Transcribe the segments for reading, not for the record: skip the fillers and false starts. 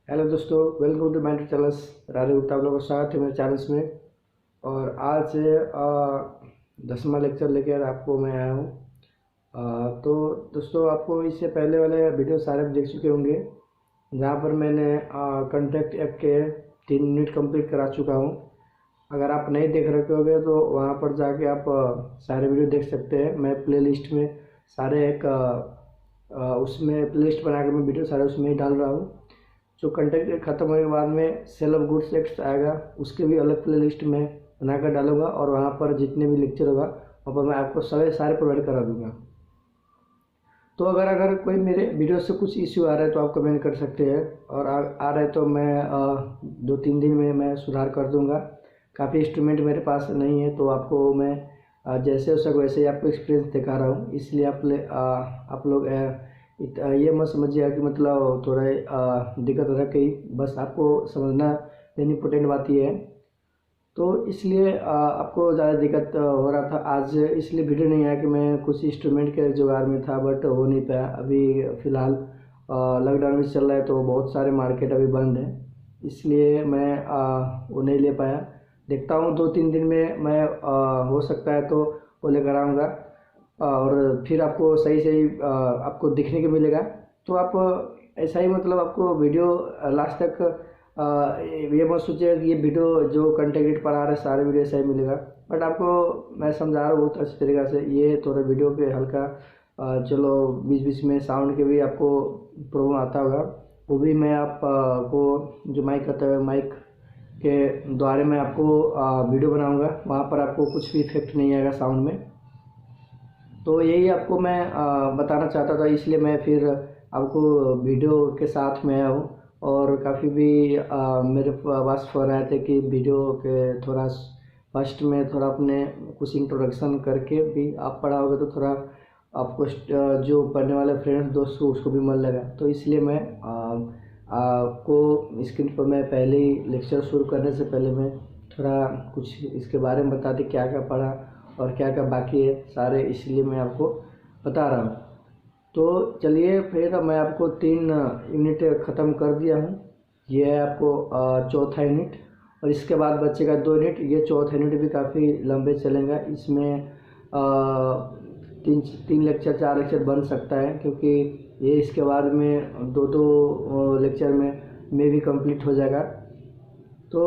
Hello दोस्तों, welcome to my channels. Radhe Gupta आप लोगों का स्वागत है मेरे चैनल्स में। और आज 10वां लेक्चर लेकर आपको मैं आया हूँ। तो दोस्तों, आपको इससे पहले वाले वीडियो सारे देख चुके होंगे, जहाँ पर मैंने कॉन्टैक्ट ऐप के 3 यूनिट कंप्लीट करा चुका हूँ। अगर आप नहीं देख रखे होगे तो वहाँ पर जाके आप सारे वीडियो देख सकते हैं। मैं प्ले लिस्ट में सारे एक उसमें प्ले लिस्ट बना के मैं वीडियो सारे उसमें ही डाल रहा हूँ। जो कंटेंट खत्म होने के बाद में सेल ऑफ गुड्स एक्ट आएगा, उसके भी अलग प्ले लिस्ट में बनाकर डालूंगा और वहाँ पर जितने भी लेक्चर होगा वहाँ पर मैं आपको सारे प्रोवाइड करा दूंगा। तो अगर अगर कोई मेरे वीडियो से कुछ इश्यू आ रहा है तो आप कमेंट कर सकते हैं, और आ रहा है तो मैं 2-3 दिन में मैं सुधार कर दूंगा। काफ़ी इंस्ट्रूमेंट मेरे पास नहीं है, तो आपको मैं जैसे हो सके वैसे ही आपको एक्सपीरियंस दिखा रहा हूँ। इसलिए आप लोग ये मत समझिए कि मतलब थोड़ा दिक्कत हो रहा है कहीं, बस आपको समझना मेन इम्पोर्टेंट बात ये है। तो इसलिए आपको ज़्यादा दिक्कत हो रहा था आज, इसलिए वीडियो नहीं आया कि मैं कुछ इंस्ट्रूमेंट के जुगाड़ में था, बट हो नहीं पाया। अभी फ़िलहाल लॉकडाउन भी चल रहा है तो बहुत सारे मार्केट अभी बंद है, इसलिए मैं वो नहीं ले पाया। देखता हूँ 2-3 दिन में मैं हो सकता है तो वो लेकर आऊँगा, और फिर आपको सही सही आपको दिखने को मिलेगा। तो आप ऐसा ही मतलब आपको वीडियो लास्ट तक ये मत सोचिएगा कि ये वीडियो जो कंटेंट पर आ रहा है सारे वीडियो ऐसा ही मिलेगा, बट आपको मैं समझा रहा हूँ बहुत अच्छी तरीक़ा से। ये थोड़ा वीडियो पे हल्का चलो बीच बीच में साउंड के भी आपको प्रॉब्लम आता होगा, वो भी मैं आप को जो माइक आता है माइक के द्वारा मैं आपको वीडियो बनाऊंगा, वहाँ पर आपको कुछ भी इफेक्ट नहीं आएगा साउंड में। तो यही आपको मैं बताना चाहता था, इसलिए मैं फिर आपको वीडियो के साथ में आया हूँ। और काफ़ी भी मेरे पास फ़ोन आए थे कि वीडियो के थोड़ा फर्स्ट में थोड़ा अपने कुछ इंट्रोडक्शन करके भी आप पढ़ाओगे तो थोड़ा आपको जो पढ़ने वाले फ्रेंड्स दोस्त को उसको भी मन लगा। तो इसलिए मैं आपको स्क्रीन पर मैं पहले ही लेक्चर शुरू करने से पहले मैं थोड़ा कुछ इसके बारे में बता दें, क्या क्या पढ़ा और क्या क्या बाकी है सारे, इसलिए मैं आपको बता रहा हूँ। तो चलिए फिर मैं आपको 3 यूनिट ख़त्म कर दिया हूँ। ये है आपको चौथा यूनिट, और इसके बाद बचेगा 2 यूनिट। ये चौथा यूनिट भी काफ़ी लंबे चलेगा, इसमें 3 लेक्चर 4 लेक्चर बन सकता है, क्योंकि ये इसके बाद में 2-2 लेक्चर में भी कंप्लीट हो जाएगा। तो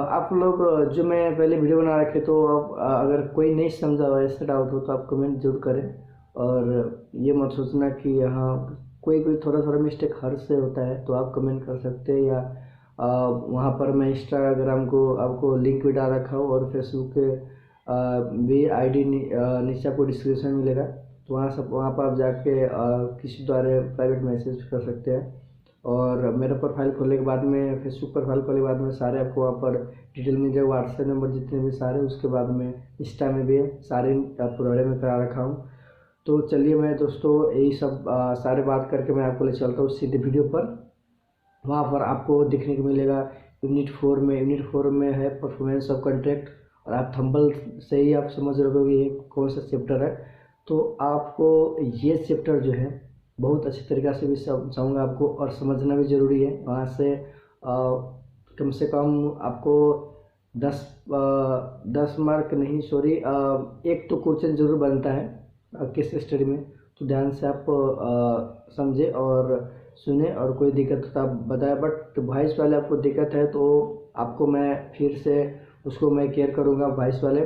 आप लोग जो मैं पहले वीडियो बना रखे, तो आप अगर कोई नहीं समझा हो ऐसा डाउट हो तो आप कमेंट जरूर करें। और ये मत सोचना कि यहाँ कोई कोई थोड़ा थोड़ा मिस्टेक हर से होता है, तो आप कमेंट कर सकते हैं। या वहाँ पर मैं इंस्टाग्राम को आपको लिंक भी डाल रखा हूँ, और फेसबुक के भी आईडी नीचे आपको डिस्क्रिप्शन मिलेगा, तो वहाँ पर आप जाके किसी द्वारा प्राइवेट मैसेज कर सकते हैं। और मेरा प्रोफाइल खोलने के बाद में फेसबुक प्रोफाइल खोलने के बाद में सारे आपको वहाँ पर डिटेल मिल जाएगा, व्हाट्सएप नंबर जितने भी सारे, उसके बाद में इंस्टा में भी है, सारे प्रोवाइड में करा रखा हूँ। तो चलिए मैं दोस्तों यही सब सारे बात करके मैं आपको ले चलता हूँ सीधे वीडियो पर। वहाँ पर आपको देखने को मिलेगा यूनिट 4 में है परफॉर्मेंस ऑफ कॉन्ट्रैक्ट, और आप थंबल से ही आप समझ रहे हो कि ये कौन सा चैप्टर है। तो आपको ये चैप्टर जो है बहुत अच्छी तरीक़ा से भी समझाऊंगा आपको, और समझना भी ज़रूरी है। वहाँ से कम से कम आपको 10 मार्क नहीं, सॉरी, एक तो क्वेश्चन जरूर बनता है केस स्टडी में। तो ध्यान से आप समझे और सुने, और कोई दिक्कत हो तो आप बताएं। बट वॉइस वाले आपको दिक्कत है तो आपको मैं फिर से उसको मैं केयर करूँगा वॉइस वाले।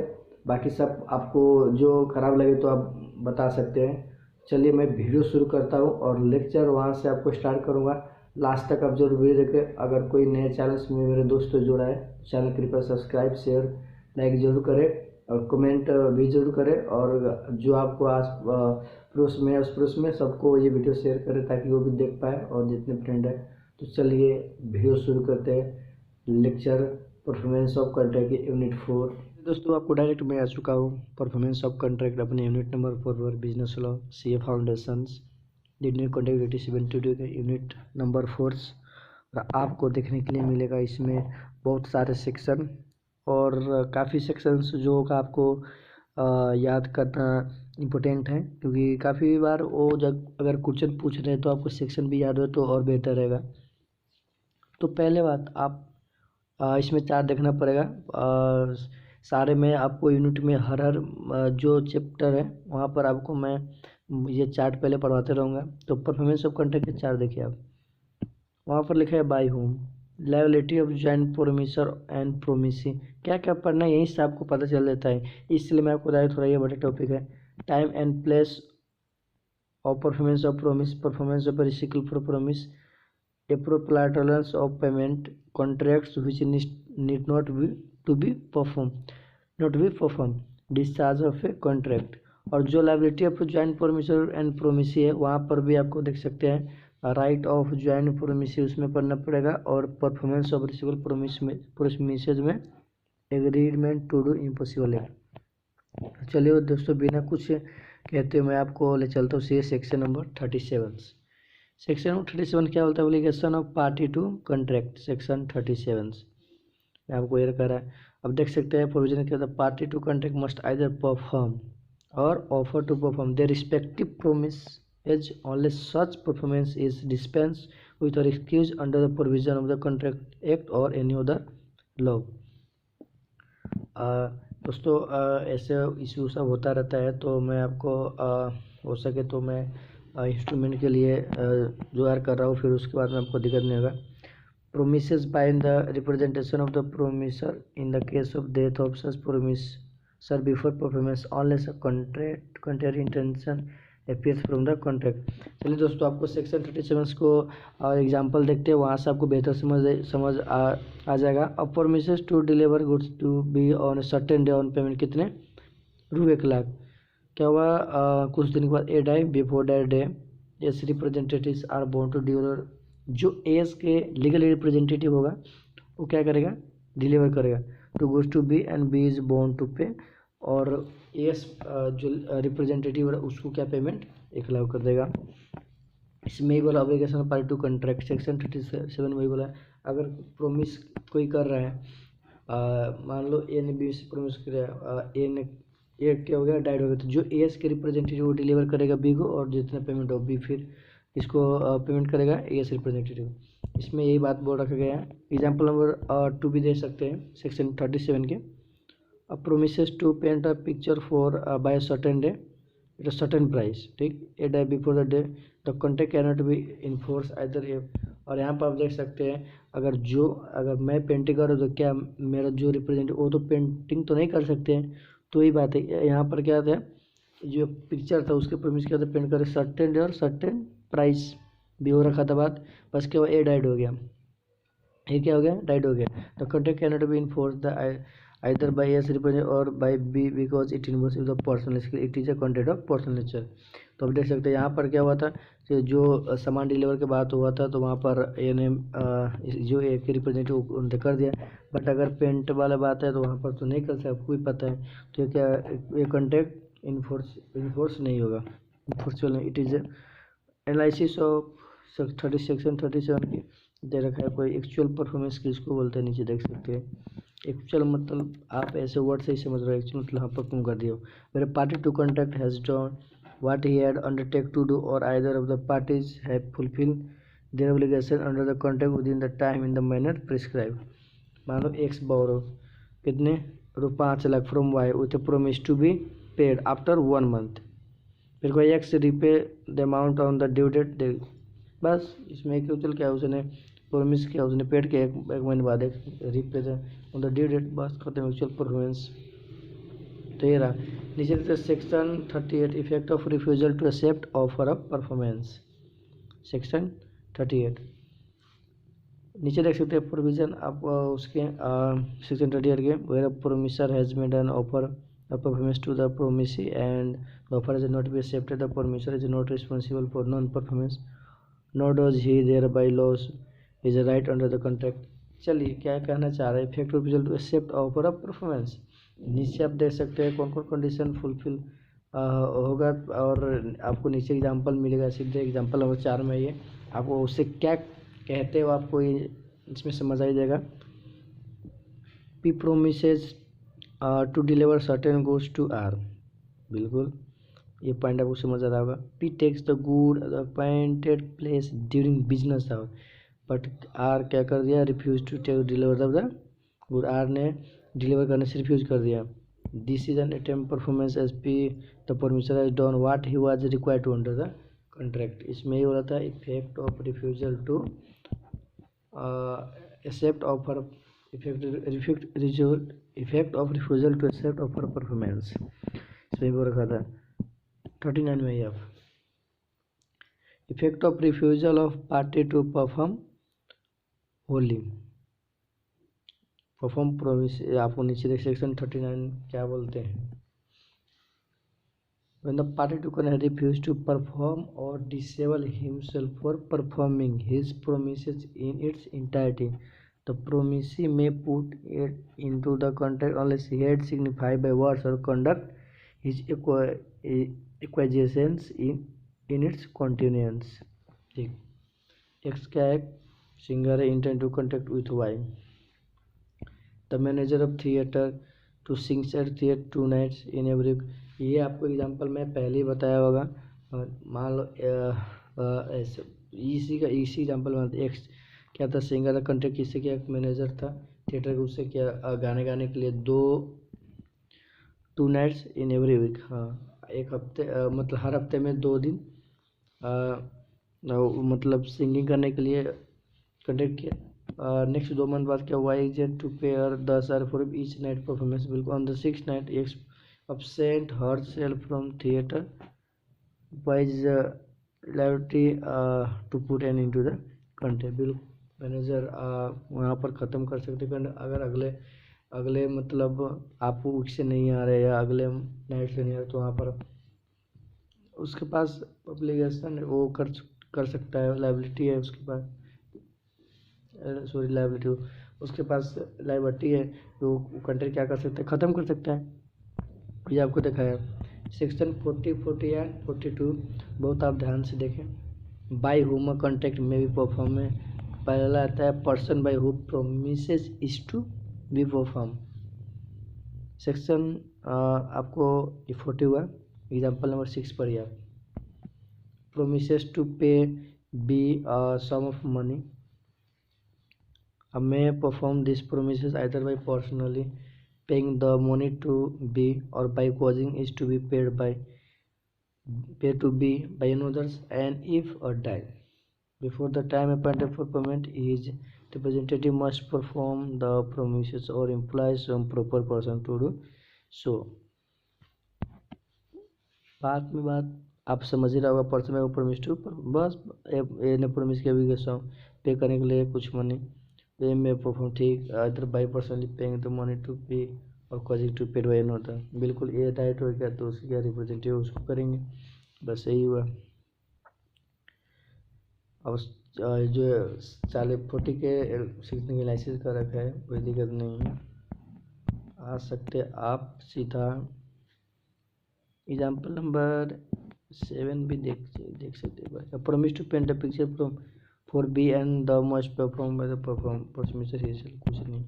बाकी सब आपको जो ख़राब लगे तो आप बता सकते हैं। चलिए मैं वीडियो शुरू करता हूँ और लेक्चर वहाँ से आपको स्टार्ट करूँगा। लास्ट तक आप जरूर वीडियो देखें। अगर कोई नए चैनल में मेरे दोस्त जुड़ा है तो चैनल कृपया सब्सक्राइब शेयर लाइक ज़रूर करें, और कमेंट भी ज़रूर करें। और जो आपको आस पड़ोस में उस पड़ोस में सबको ये वीडियो शेयर करें ताकि वो भी देख पाए, और जितने फ्रेंड है। तो चलिए वीडियो शुरू करते हैं। Lecture performance of contract unit 4। दोस्तों आपको डायरेक्ट मैं आ चुका हूँ परफॉर्मेंस ऑफ कॉन्ट्रैक्ट अपने यूनिट नंबर 4 पर, business law CA foundations Indian contract 72 के यूनिट नंबर 4। और आपको देखने के लिए मिलेगा इसमें बहुत सारे सेक्शन, और काफ़ी सेक्शंस जो का आपको याद करना इम्पोर्टेंट है, क्योंकि काफ़ी बार वो जब अगर क्वेश्चन पूछ रहे हैं तो आपको सेक्शन भी याद हो तो और बेहतर रहेगा। तो पहले बात आप इसमें चार्ट देखना पड़ेगा। सारे में आपको यूनिट में हर जो चैप्टर है वहाँ पर आपको मैं ये चार्ट पहले पढ़वाते रहूँगा। तो परफॉर्मेंस ऑफ कॉन्ट्रैक्ट के चार्ट देखिए आप, वहाँ पर लिखा है by whom, liability of joint promisor and promisee. क्या क्या पढ़ना है यहीं से आपको पता चल जाता है, इसलिए मैं आपको बताया थोड़ा ये बड़ा टॉपिक है। Time and place of performance of promise, performance of reciprocal for promise, appropriate tolerance of payment, contracts which need not be to be performed, discharge of a contract। और जो liability of joint promisor and promisee है वहाँ पर भी आपको देख सकते हैं राइट ऑफ ज्वाइंट प्रोमिसी उसमें पढ़ना पड़ेगा, और परफॉर्मेंस ऑफ रिसिबल प्रोमिसेज में एग्रीमेंट टू डू इम्पॉसिबल है। चलिए दोस्तों बिना कुछ कहते मैं आपको ले चलता हूँ सेक्शन नंबर 37। सेक्शन नंबर 37 क्या बोलता है, obligation of party to contract. Section 37 में आपको ये कह रहा है, अब देख सकते हैं प्रोविजन क्या होता है, party to contract must either perform or offer to perform their respective promise as only such performance is dispense with or excuse under the provision of the contract act or any other law. दोस्तों ऐसे issue सब होता रहता है, तो मैं आपको हो सके तो मैं इंस्ट्रूमेंट के लिए जुगाड़ कर रहा हूँ, फिर उसके बाद में आपको दिक्कत नहीं होगा। Promises by the representation of the promisor in the case of death of such promisor before performance unless a contract intention appears from the contract. चलिए दोस्तों आपको सेक्शन 37 को एग्जांपल देखते हैं, वहाँ से आपको बेहतर समझ आ जाएगा। A promises to deliver goods to B on certain day on payment कितने ₹1,00,000। क्या हुआ कुछ दिन के बाद A dies before that day A's representatives are bound to deliver. जो एस के लीगल रिप्रेजेंटेटिव होगा वो क्या करेगा, डिलीवर करेगा to goods to B and B is bound to pay, और एस जो रिप्रेजेंटेटिव है उसको क्या पेमेंट ₹1,00,000 कर देगा। इसमें ही बोला obligation party to contract. Section 37 में ही बोला अगर प्रोमिस कोई कर रहा है, मान लो ए ने बी से प्रोमिस किया, ए ने ए क्या हो गया डाइड हो गया, तो जो एस के रिप्रेजेंटेटिव वो डिलीवर करेगा बी को, और जितना पेमेंट हो बी फिर इसको पेमेंट करेगा एस रिप्रेजेंटेटिव। इसमें यही बात बोल रखा गया है। एग्जाम्पल नंबर 2 भी दे सकते हैं सेक्शन 37 के। Promises to paint a picture for by certain day at a certain price, ठीक, a day before the day the contract can not be enforce either A. और यहाँ पर आप देख सकते हैं अगर मैं पेंटिंग करूँ तो क्या मेरा जो रिप्रेजेंटेटिव वो तो पेंटिंग तो नहीं कर सकते हैं, तो यही बात है। यहाँ पर क्या था, जो पिक्चर था उसके प्रोमिस क्या था, पेंट करे सर्टेन डे और सर्टेन प्राइस भी हो रखा था बात, बस क्या हुआ ए डाइड हो गया, ये क्या हो गया डाइड हो गया। The contract can not be enforce the either by S representative or by B because it involves the personal skill, it is a contract of personal nature। तो आप देख सकते हैं यहाँ पर क्या हुआ था कि जो सामान डिलीवर के बात हुआ था तो वहाँ पर ए ने जो ए के रिप्रेजेंटेटिव उन्होंने कर दिया, बट अगर पेंट वाला बात है तो वहाँ पर तो नहीं कर सकता, आपको भी पता है। तो क्या ये कॉन्ट्रैक्ट इन्फोर्स नहीं होगा, इन्फोर्सबल नहीं। It is analysis of section 37 की दे रखा है, कोई एक्चुअल परफॉर्मेंस किसको बोलते हैं नीचे देख सकते हैं। एक्चुअल मतलब आप ऐसे वर्ड से ही समझ रहे हो, एक्चुअल मतलब यहाँ पर तुम कर दिया मेरे party to contract has done what he had undertake to do or either of the parties have fulfil their obligation under the contract with in the time in the manner prescribe. मान लो X borrow कितने ₹5,00,000 from Y with promise to be paid after 1 month, फिर कोई X repay the amount on the due date दे। बस इसमें actual क्या उसने प्रोमिस किया, उसने पेड किया, एक महीने बाद एक repay on the due date, बस खत्म एक्चुअल परफॉर्मेंस। तो ये रहा नीचे section 38 effect of refusal to accept offer of performance. Section 38 नीचे देख सकते हैं प्रोविजन आप उसके सेक्शन 38 के, where promisor has made an offer of performance to the promisee and the offer is not be accepted, the promisor is not responsible for non performance not does he there by loss is a right under the contract. चलिए क्या कहना चाह रहे हैं, effect of result to accept offer of performance. नीचे आप देख सकते हैं कौन कौन कंडीशन फुलफिल होगा, और आपको नीचे एग्जांपल मिलेगा, सीधे एग्जांपल नंबर 4 में ये आपको उससे क्या कहते हो आपको ये इसमें समझ आ जाएगा। P promises to deliver certain goods to R, बिल्कुल ये पॉइंट आपको समझ आ रहा होगा। P takes the good appointed place during business hour, but R क्या कर दिया, refuse to take deliver the good, R ने डिलीवर करने से रिफ्यूज कर दिया। This is an attempt performance as P the permission has done what he was required to under the contract. इसमें ये हो रहा था effect of refusal to accept offer, effect of refusal to accept offer performance, इसमें वो रखा था 39 में ही। आप effect of refusal of party to perform wholly, perform promise, आपको नीचे सेक्शन 39 क्या बोलते हैं। When the party to connect refuse to perform or disable himself for performing his promises in its entirety, the promisee may put it into the contract unless he had signified by words or conduct his acquiescence in its continuance। ठीक, X क्या है, singer intend to contact with Y, the manager of theatre to sing at theatre 2 nights in every, ये आपको example मैं पहले ही बताया होगा। मान लो इसी एग्जांपल में एक्स क्या था, सिंगर का कॉन्ट्रैक्ट किससे किया, मैनेजर था थिएटर को, उससे किया गाने गाने के लिए 2 नाइट्स इन एवरी वीक। हाँ, एक हफ्ते मतलब हर हफ्ते में 2 दिन मतलब सिंगिंग करने के लिए कॉन्ट्रैक्ट किया। नेक्स्ट 2 मंथ बाद क्या हुआ, एजेंट टू पे 10,000 फॉर ईच नाइट परफॉर्मेंस। बिल्कुल on the 6th night x absent herself from theatre by liability to put an into the contract। बिल्कुल मैनेजर वहाँ पर ख़त्म कर सकते हैं अगर अगले मतलब आप वीक से नहीं आ रहे या अगले नाइट से नहीं आ रहे, तो वहाँ पर उसके पास ऑब्लिगेशन वो कर सकता है, लाइबिलिटी है उसके पास, सॉरी लाइबिलिटी, उसके पास लाइबिलिटी है, तो कॉन्ट्रैक्ट क्या कर सकता है, ख़त्म कर सकता है। ये आपको दिखाया सेक्शन 40, 40 एंड 42, बहुत आप ध्यान से देखें। बाय हुम अ कॉन्ट्रैक्ट में भी परफॉर्म में पहला आता है person by who promises is to be perform. Section आपको 40 हुआ, एग्जाम्पल नंबर 6 पढ़िए आप। Promises to pay B sum of money, may perform this promises either by personally paying the money to be or by causing it to be paid by another, and if or die before the time appointed for payment, his representative must perform the promises or employ some proper person to do so। बात आप समझ ही रहा होगा, person में promise to, बस ने promise किया भी पे करने के लिए कुछ मनी, पे में परफॉर्म, ठीक, इधर by personally paying the money to pay और कॉजिंग टू पेड बाई होता है। बिल्कुल ये राइट हो गया, तो उसके क्या रिप्रेजेंटेटिव उसको करेंगे, बस यही हुआ। अब जो 40 के सीखने के लाइसेंस का रखा है, कोई दिक्कत नहीं है, आ सकते आप सीधा। एग्जाम्पल नंबर 7 भी देख सकते हैं। Promise to paint a picture from for B and the must perform by the perform कुछ नहीं।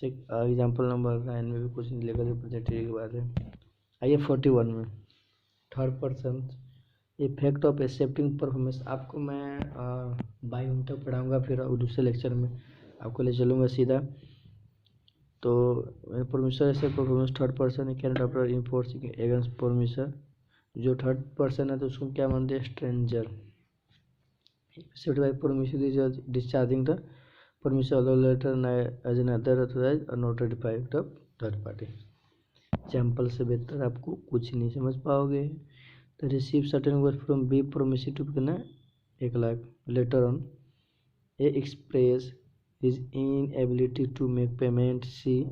एग्जाम्पल नंबर 9 में भी कुछ नहीं, लेकर रिप्रेजेंटेटिव की बात है। आइए 41 में third person effect of accepting performance, आपको मैं बाई होम तक पढ़ाऊँगा, फिर दूसरे लेक्चर में आपको ले चलूँगा सीधा। तो परमिशन ऐसे performance third person can operate enforcing against permission, जो थर्ड पर्सन है तो उसको क्या मानते हैं, stranger. Except by permission discharging the permission of letter as an other authorised or notified the third party. Example से बेहतर आपको कुछ नहीं समझ पाओगे। The receive certain word from B promise to कितना 1 lakh, letter on a express his inability to make payment, C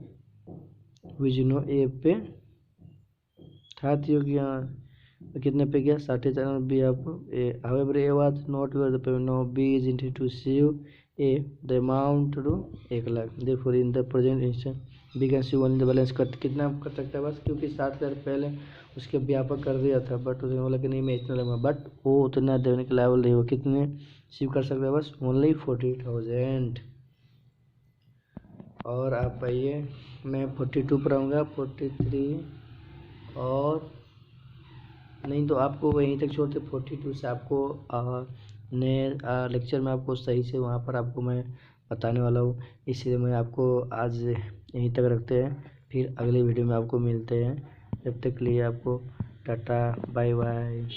which you know A पे था कितने पे गया 4.5 बी आपको A, however A was not worth the payment, now B is intended to sue A the amount to 1 lakh, therefore in the present instance B can sue only the balance। कितना कर सकता है बस, क्योंकि 7,000 पहले उसके व्यापक कर दिया था, बट उसने बोला कि नहीं मैं इतना लूँगा, बट वो उतना देने के लायबल नहीं, वो कितने सीव कर सकता है बस, ओनली 40,000। और आप आइए मैं 42 पढ़ाऊँगा, 43 और नहीं तो आपको वहीं तक छोड़ते, 42 से आपको नए लेक्चर में आपको सही से वहाँ पर आपको मैं बताने वाला हूँ। इसलिए मैं आपको आज यहीं तक रखते हैं, फिर अगले वीडियो में आपको मिलते हैं। जब तक के लिए आपको टाटा बाय बाय।